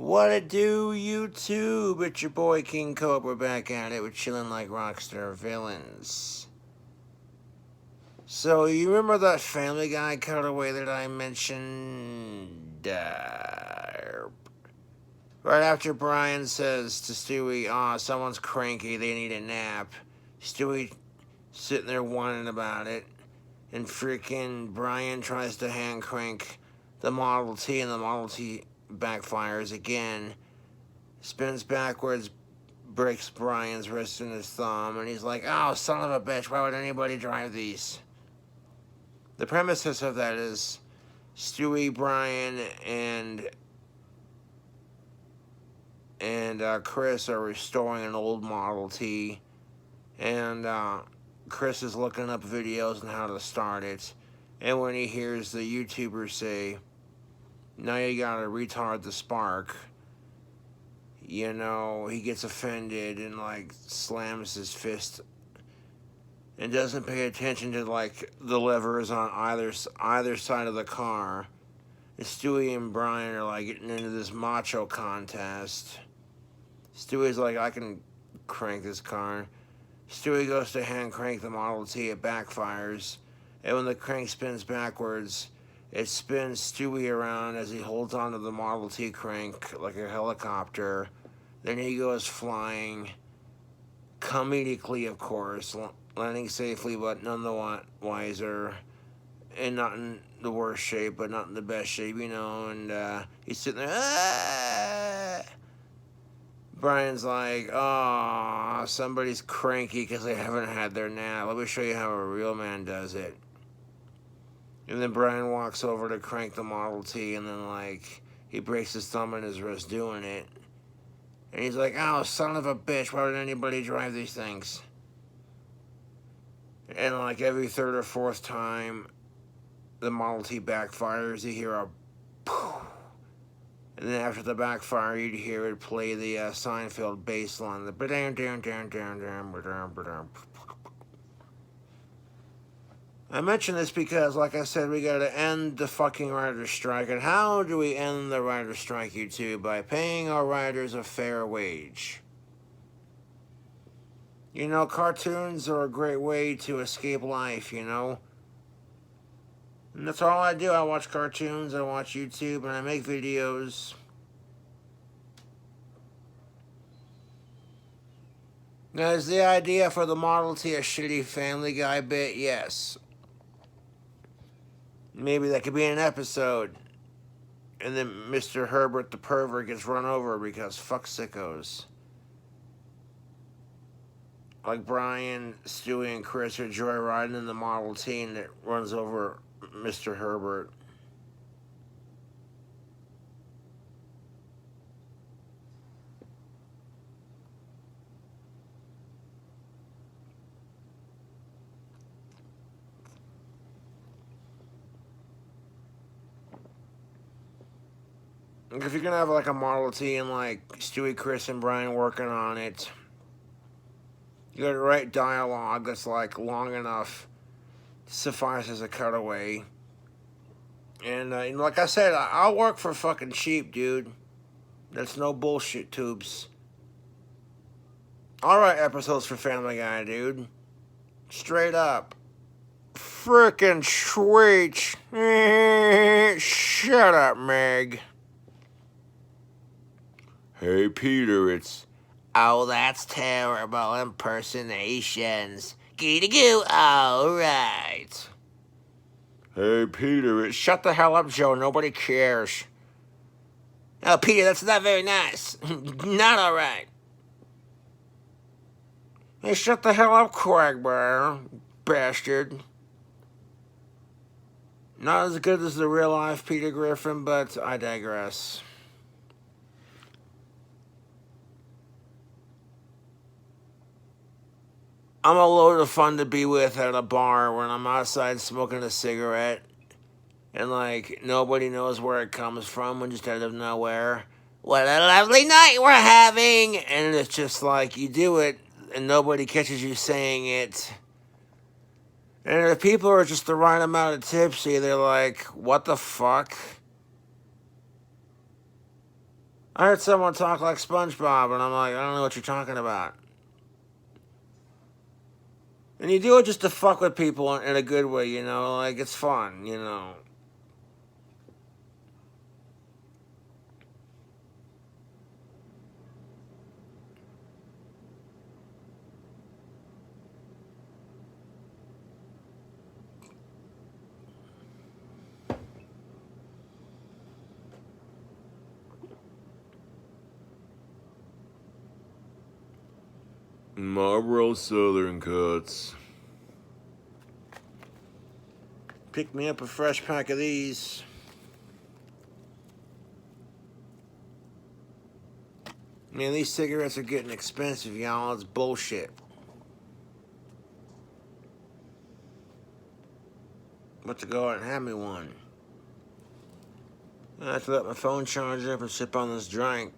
What it do, YouTube? It's your boy King Cobra back at it with Chillin' Like Rockstar Villains. So, you remember that Family Guy cutaway that I mentioned? Right after Brian says to Stewie, someone's cranky, they need a nap. Stewie sitting there whining about it. And freaking Brian tries to hand crank the Model T, and the Model T backfires again. Spins backwards, breaks Brian's wrist and his thumb, and he's like, oh, son of a bitch, why would anybody drive these? The premises of that is Stewie, Brian, and Chris are restoring an old Model T, and Chris is looking up videos on how to start it, and when he hears the YouTubers say, now you gotta retard the spark, you know, he gets offended and, like, slams his fist and doesn't pay attention to, like, the levers on either side of the car. And Stewie and Brian are, like, getting into this macho contest. Stewie's like, I can crank this car. Stewie goes to hand crank the Model T, it backfires. And when the crank spins backwards, it spins Stewie around as he holds onto the Model T crank like a helicopter. Then he goes flying, comedically, of course, landing safely, but none the wiser, and not in the worst shape, but not in the best shape, you know, and he's sitting there, ah! Brian's like, oh, somebody's cranky because they haven't had their nap. Let me show you how a real man does it. And then Brian walks over to crank the Model T, and then, like, he breaks his thumb and his wrist doing it. And he's like, oh, son of a bitch, why would anybody drive these things? And, like, every third or fourth time the Model T backfires, you hear a poof. And then after the backfire, you'd hear it play the Seinfeld bass line. The I mention this because, like I said, we gotta end the fucking writer's strike. And how do we end the writer's strike, YouTube? By paying our writers a fair wage. You know, cartoons are a great way to escape life, you know? And that's all I do. I watch cartoons, I watch YouTube, and I make videos. Now, is the idea for the Model T a shitty Family Guy bit? Yes. Maybe that could be an episode. And then Mr. Herbert the pervert gets run over because fuck sickos. Like Brian, Stewie, and Chris are joyriding in the Model T and it runs over Mr. Herbert. If you're gonna have like a Model T and like Stewie, Chris, and Brian working on it, you gotta write dialogue that's like long enough to suffice as a cutaway. And like I said, I'll work for fucking cheap, dude. That's no bullshit, tubes. I'll write episodes for Family Guy, dude. Straight up. Frickin' sweet. Shut up, Meg. Hey, Peter, it's... Oh, that's terrible impersonations. Gee-to-goo, all right. Hey, Peter, it's... Shut the hell up, Joe. Nobody cares. Oh, Peter, that's not very nice. Not all right. Hey, shut the hell up, Quagmire, bastard. Not as good as the real-life Peter Griffin, but I digress. I'm a load of fun to be with at a bar when I'm outside smoking a cigarette and, like, nobody knows where it comes from and just out of nowhere. What a lovely night we're having! And it's just like, you do it and nobody catches you saying it. And if people are just the right amount of tipsy, they're like, what the fuck? I heard someone talk like SpongeBob, and I'm like, I don't know what you're talking about. And you do it just to fuck with people in a good way, you know? Like, it's fun, you know? Marlboro Southern Cuts. Pick me up a fresh pack of these. Man, these cigarettes are getting expensive, y'all. It's bullshit. But to go out and have me one. I have to let my phone charge up and sip on this drink.